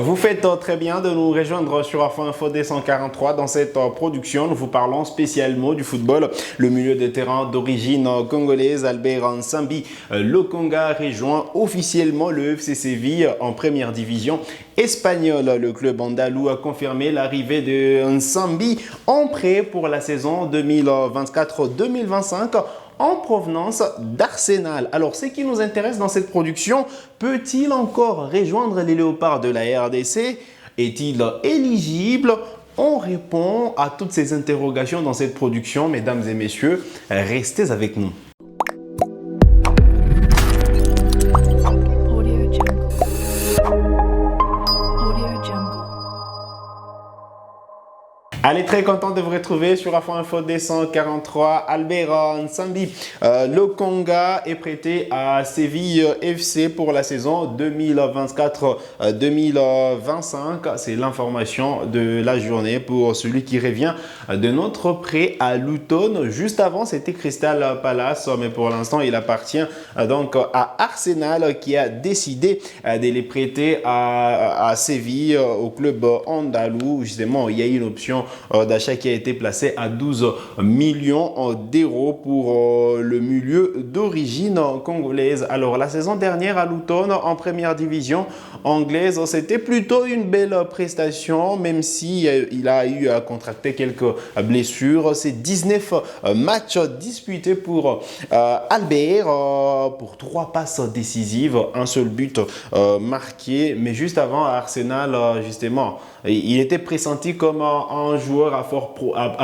Vous faites très bien de nous rejoindre sur Info D143. Dans cette production, nous vous parlons spécialement du football. Le milieu de terrain d'origine congolaise, Albert Nsambi Lokonga, rejoint officiellement le FC Séville en première division espagnole. Le club andalou a confirmé l'arrivée de Nsambi en prêt pour la saison 2024-2025. En provenance d'Arsenal. Alors, ce qui nous intéresse dans cette production, peut-il encore rejoindre les Léopards de la RDC? Est-il éligible? On répond à toutes ces interrogations dans cette production, mesdames et messieurs. Restez avec nous. Allez, très content de vous retrouver sur Info D143. Albert Nsambi Lokonga est prêté à Séville FC pour la saison 2024-2025. C'est l'information de la journée pour celui qui revient de notre prêt à Luton. Juste avant, c'était Crystal Palace, mais pour l'instant, il appartient donc à Arsenal qui a décidé de les prêter à Séville, au club andalou. Justement, il y a une option d'achat qui a été placé à 12 millions d'euros pour le milieu d'origine congolaise. Alors, la saison dernière à Luton, en première division anglaise, c'était plutôt une belle prestation, même si il a eu à contracter quelques blessures. C'est 19 matchs disputés pour Albert, pour 3 passes décisives, un seul but marqué. Mais juste avant, à Arsenal, justement, il était pressenti comme un joueur à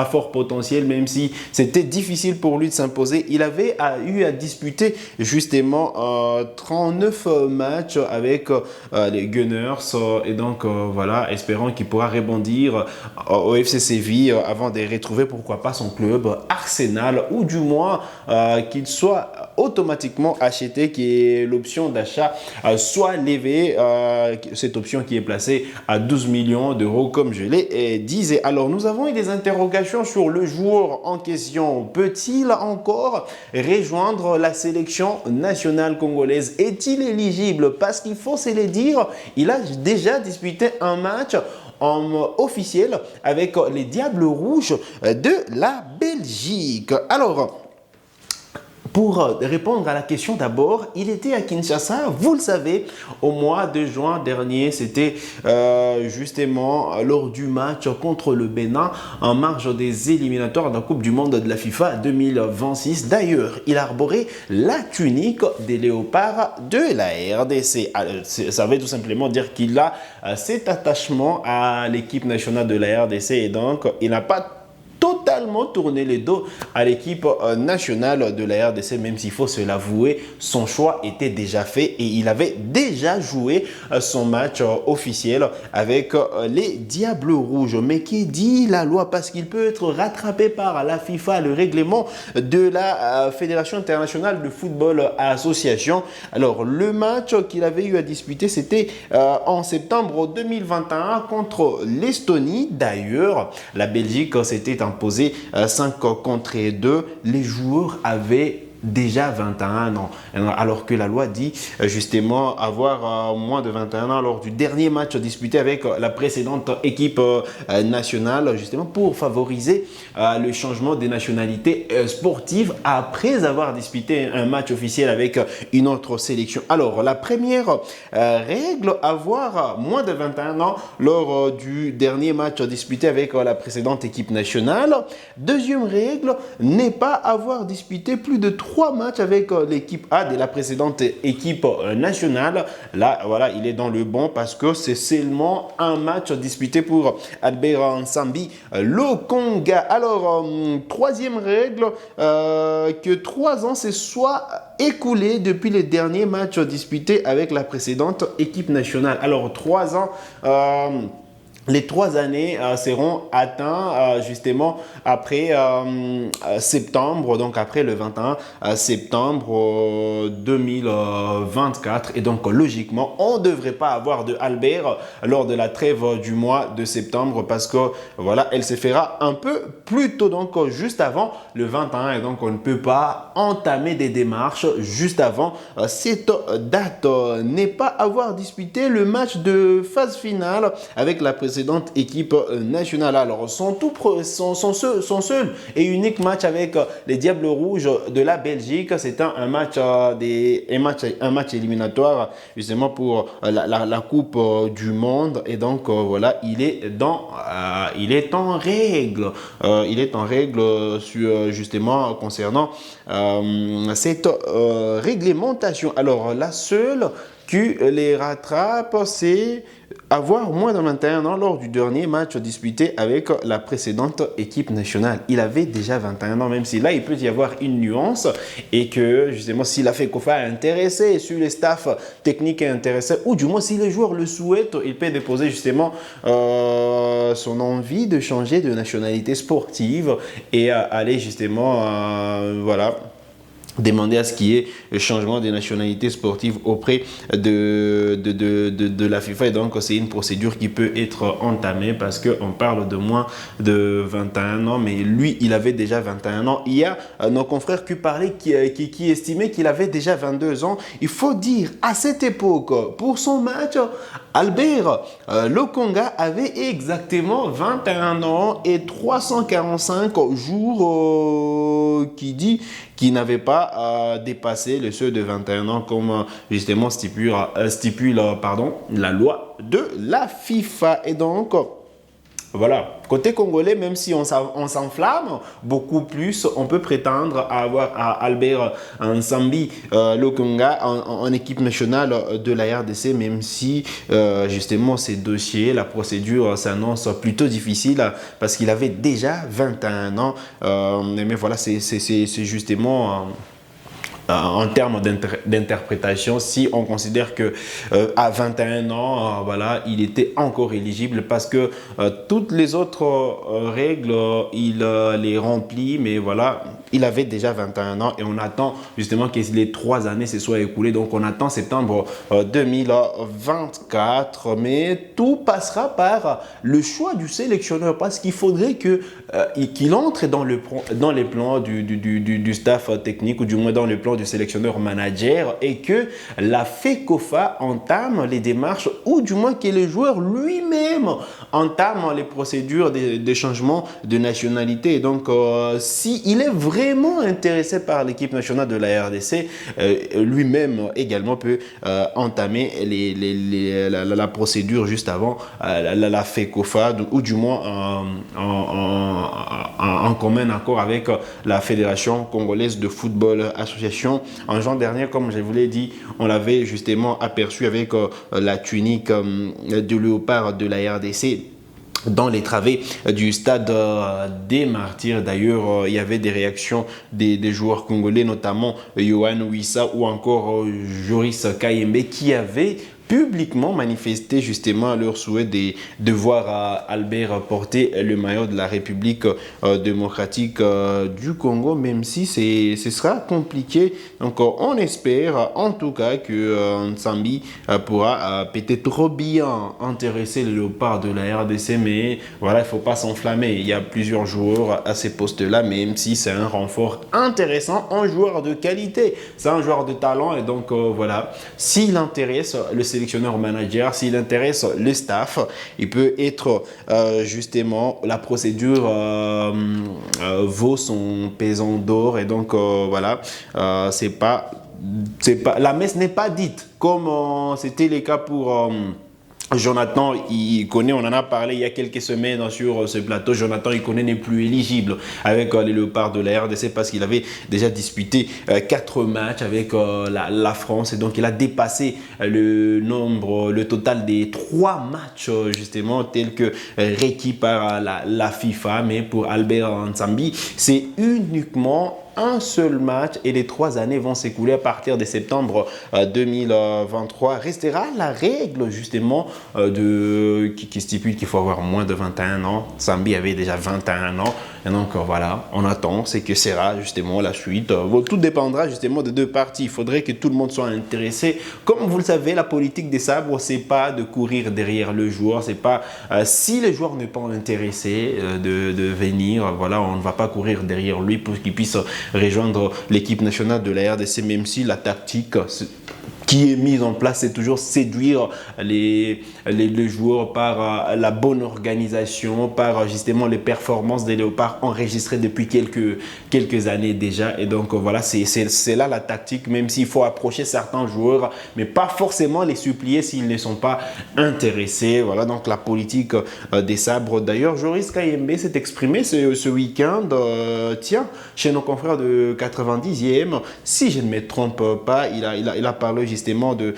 fort potentiel, même si c'était difficile pour lui de s'imposer. Il avait eu à disputer justement 39 matchs avec les Gunners et donc voilà, espérant qu'il pourra rebondir au FC Séville avant de retrouver pourquoi pas son club Arsenal, ou du moins qu'il soit automatiquement acheté, que l'option d'achat soit levée, cette option qui est placée à 12 millions d'euros comme je l'ai dit. Alors nous avons eu des interrogations sur le joueur en question. Peut-il encore rejoindre la sélection nationale congolaise? Est-il éligible? Parce qu'il faut se le dire, il a déjà disputé un match officiel avec les Diables Rouges de la Belgique. Alors, pour répondre à la question d'abord, il était à Kinshasa, vous le savez, au mois de juin dernier. C'était justement lors du match contre le Bénin en marge des éliminatoires de la Coupe du Monde de la FIFA 2026. D'ailleurs, il arborait la tunique des Léopards de la RDC. Ça veut tout simplement dire qu'il a cet attachement à l'équipe nationale de la RDC et donc il n'a pas totalement tourné les dos à l'équipe nationale de la RDC, même s'il faut se l'avouer, son choix était déjà fait et il avait déjà joué son match officiel avec les Diables Rouges. Mais qui dit la loi? Parce qu'il peut être rattrapé par la FIFA, le règlement de la Fédération internationale de football association. Alors, le match qu'il avait eu à disputer, c'était en septembre 2021 contre l'Estonie. D'ailleurs, la Belgique s'était imposé 5 contre 2. Les joueurs avaient déjà 21 ans, alors que la loi dit justement avoir moins de 21 ans lors du dernier match disputé avec la précédente équipe nationale, justement pour favoriser le changement des nationalités sportives après avoir disputé un match officiel avec une autre sélection. Alors, la première règle, avoir moins de 21 ans lors du dernier match disputé avec la précédente équipe nationale. Deuxième règle, n'est pas avoir disputé plus de 3 matchs avec l'équipe A de la précédente équipe nationale. Là, voilà, il est dans le bon parce que c'est seulement un match disputé pour Albert Nsambi Lokonga. Alors, troisième règle, que 3 ans se soient écoulés depuis les derniers matchs disputés avec la précédente équipe nationale. Alors, 3 ans les 3 années seront atteints justement après septembre, donc après le 21 septembre 2024. Et donc logiquement, on ne devrait pas avoir de Albert lors de la trêve du mois de septembre parce que voilà, elle se fera un peu plus tôt, donc juste avant le 21. Et donc on ne peut pas entamer des démarches juste avant cette date. N'est pas avoir disputé le match de phase finale avec la précédente équipe nationale. Alors, son seul et unique match avec les Diables Rouges de la Belgique, c'est un match, un match éliminatoire justement pour la Coupe du Monde. Et donc, voilà, il est en règle. Il est en règle justement concernant cette réglementation. Alors, la seule qui les rattrape, c'est avoir moins de 21 ans lors du dernier match disputé avec la précédente équipe nationale. Il avait déjà 21 ans, même si là, il peut y avoir une nuance et que, justement, si la FECOFA est intéressée, si le staff technique est intéressé, ou du moins si les joueurs le souhaitent, il peut déposer justement son envie de changer de nationalité sportive et aller justement, voilà, demander à ce qu'il y ait le changement des nationalités sportives auprès de la FIFA. Et donc, c'est une procédure qui peut être entamée parce qu'on parle de moins de 21 ans, mais lui, il avait déjà 21 ans. Il y a nos confrères qui parlaient, qui estimaient qu'il avait déjà 22 ans. Il faut dire, à cette époque, pour son match, Albert Lokonga avait exactement 21 ans et 345 jours qui n'avait pas dépassé le seuil de 21 ans comme justement stipule la loi de la FIFA. Et donc, voilà, côté congolais, même si on s'enflamme beaucoup plus, on peut prétendre avoir à Albert Nsambi Lokonga en équipe nationale de la RDC, même si justement ces dossiers, la procédure s'annonce plutôt difficile parce qu'il avait déjà 21 ans. Mais voilà, c'est justement en termes d'interprétation, si on considère que à 21 ans, voilà, il était encore éligible parce que toutes les autres règles, il les remplit, mais voilà, il avait déjà 21 ans et on attend justement que les 3 années se soient écoulées. Donc, on attend septembre 2024, mais tout passera par le choix du sélectionneur parce qu'il faudrait qu'il entre dans les plans du staff technique ou du moins dans le plan du sélectionneur manager et que la FECOFA entame les démarches ou du moins que le joueur lui-même entame les procédures de changement de nationalité. Et donc, s'il est vraiment intéressé par l'équipe nationale de la RDC, lui-même également peut entamer la procédure juste avant la FECOFA ou du moins en commun accord avec la Fédération congolaise de football association. En juin dernier, comme je vous l'ai dit, on l'avait justement aperçu avec la tunique de léopard de la RDC dans les travées du stade des Martyrs. D'ailleurs, il y avait des réactions des joueurs congolais, notamment Yohan Wissa ou encore Joris Kayembe, qui avaient publiquement manifesté justement leur souhait de voir Albert porter le maillot de la République démocratique du Congo, même si ce sera compliqué. Donc on espère en tout cas que Nsambi pourra peut-être bien intéresser les léopards de la RDC, mais voilà, il ne faut pas s'enflammer. Il y a plusieurs joueurs à ces postes-là, même si c'est un renfort intéressant, un joueur de qualité, c'est un joueur de talent. Et donc voilà, s'il intéresse le sélectionneur manager, s'il intéresse le staff, il peut être justement la procédure vaut son pesant d'or. Et donc voilà, la messe n'est pas dite comme c'était le cas pour Jonathan Ikoné. On en a parlé il y a quelques semaines sur ce plateau. Jonathan Ikoné n'est plus éligible avec les Léopards de la RDC parce qu'il avait déjà disputé 4 matchs avec la France et donc il a dépassé le total des 3 matchs justement tels que requis par la FIFA. Mais pour Albert Nsambi, c'est uniquement un seul match et les 3 années vont s'écouler à partir de septembre 2023. Restera la règle justement qui stipule qu'il faut avoir moins de 21 ans. Sambi avait déjà 21 ans. Et donc voilà, on attend, c'est que sera justement la suite. Tout dépendra justement des deux parties. Il faudrait que tout le monde soit intéressé. Comme vous le savez, la politique des sabres, c'est pas de courir derrière le joueur. C'est pas si le joueur n'est pas intéressé de venir, voilà, on ne va pas courir derrière lui pour qu'il puisse rejoindre l'équipe nationale de la RDC, même si la tactique qui est mise en place, c'est toujours séduire les joueurs par la bonne organisation, par justement les performances des Léopards enregistrées depuis quelques années déjà. Et donc voilà, c'est là la tactique, même s'il faut approcher certains joueurs, mais pas forcément les supplier s'ils ne sont pas intéressés. Voilà donc la politique des sabres. D'ailleurs, Joris Kayembe s'est exprimé ce week-end, tiens, chez nos confrères de 90e. Si je ne me trompe pas, il a parlé justement de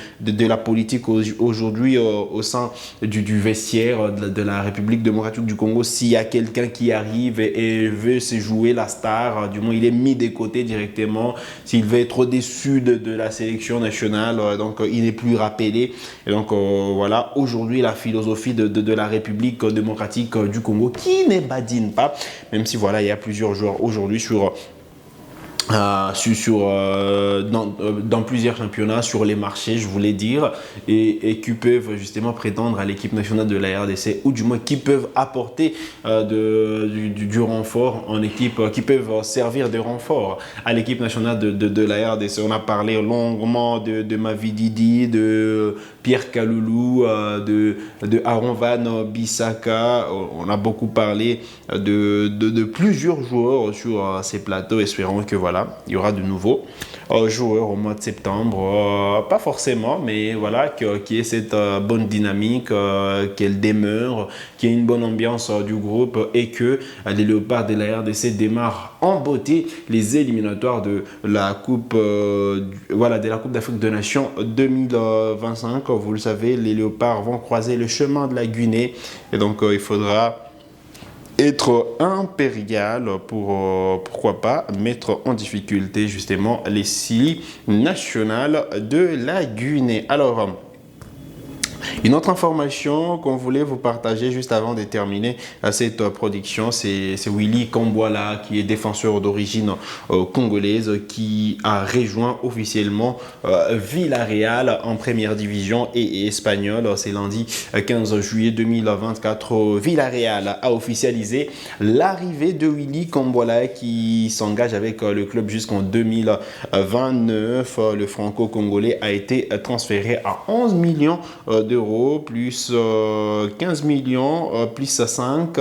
la politique aujourd'hui au sein du vestiaire de la République démocratique du Congo. S'il y a quelqu'un qui arrive et veut se jouer la star, du moins il est mis de côté directement. S'il veut être au-dessus de la sélection nationale, donc il n'est plus rappelé. Et donc voilà, aujourd'hui la philosophie de la République démocratique du Congo qui ne badine pas, même si voilà, il y a plusieurs joueurs aujourd'hui dans plusieurs championnats sur les marchés, je voulais dire, et qui peuvent justement prétendre à l'équipe nationale de la RDC, ou du moins qui peuvent apporter du renfort en équipe, qui peuvent servir de renfort à l'équipe nationale de la RDC. On a parlé longuement de Mavididi, de Pierre Kaloulou, de Aaron Van Bissaka. On a beaucoup parlé de plusieurs joueurs sur ces plateaux, espérons que voilà, il y aura de nouveaux joueurs au mois de septembre, pas forcément, mais voilà, qu'il y ait cette bonne dynamique, qu'elle demeure, qu'il y ait une bonne ambiance du groupe et que les Léopards de la RDC démarrent en beauté les éliminatoires de la Coupe d'Afrique des Nations 2025. Vous le savez, les Léopards vont croiser le chemin de la Guinée et donc il faudra être impérial pour, pourquoi pas, mettre en difficulté justement les 6 nationales de la Guinée. Alors, une autre information qu'on voulait vous partager juste avant de terminer cette production, c'est Willy Kambwala, qui est défenseur d'origine congolaise, qui a rejoint officiellement Villarreal en première division et espagnole. C'est lundi 15 juillet 2024. Villarreal a officialisé l'arrivée de Willy Kambwala qui s'engage avec le club jusqu'en 2029. Le franco-congolais a été transféré à 11 millions d'euros, plus 15 millions, plus 5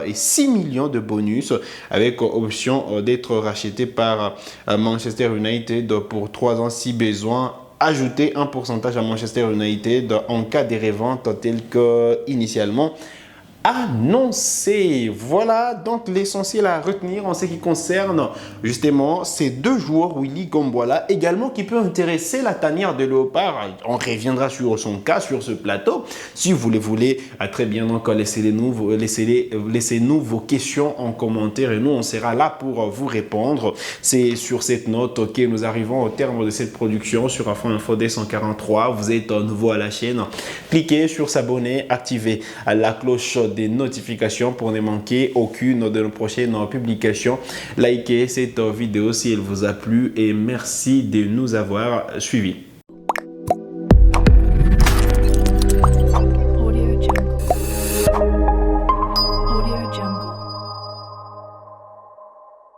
et 6 millions de bonus, avec option d'être racheté par Manchester United pour 3 ans si besoin. Ajouter un pourcentage à Manchester United en cas de revente tel que initialement annoncé. Voilà donc l'essentiel à retenir en ce qui concerne justement ces deux joueurs, Willy Kambwala, également qui peut intéresser la tanière de Léopard. On reviendra sur son cas, sur ce plateau. Si vous le voulez, très bien, donc laissez-nous vos questions en commentaire et nous, on sera là pour vous répondre. C'est sur cette note que nous arrivons au terme de cette production sur Afro Info D143. Vous êtes nouveau à la chaîne, cliquez sur s'abonner, activez la cloche des notifications pour ne manquer aucune de nos prochaines publications. Likez cette vidéo si elle vous a plu et merci de nous avoir suivis.